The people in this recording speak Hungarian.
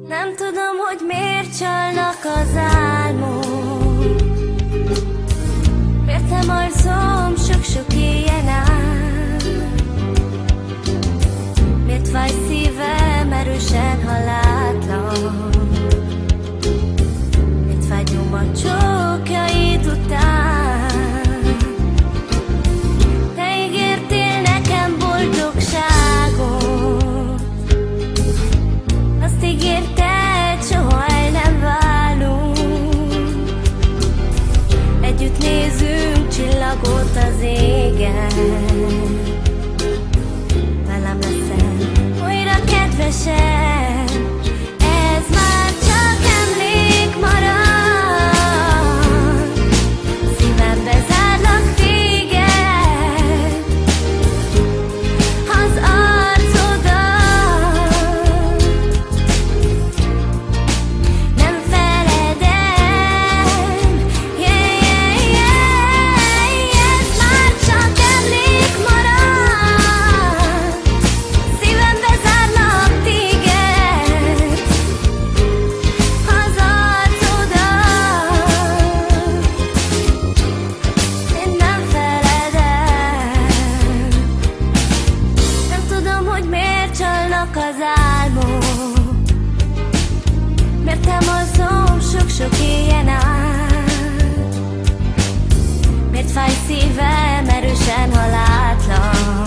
Nem tudom, hogy miért csalnak az álmok, miért nem alszom sok-sok éjjel át, miért fáj szívem erősen, ha látlak, miért vágyom a csókjaid után. Te ígértél nekem boldogságot, azt ígérted, soha el nem válunk, együtt nézünk csillagot az égen, velem leszel újra kedvesem. Ez már csak emlék marad, szívembe zárlak téged, az arcodat nem feledem. Ez már csak emlék marad, szívembe zárlak téged, az arcodat én nem feledem. Nem tudom, hogy miért csalnak az álmok, miért nem alszom sok-sok éjjel át, miért fáj szívem erősen, ha látlak,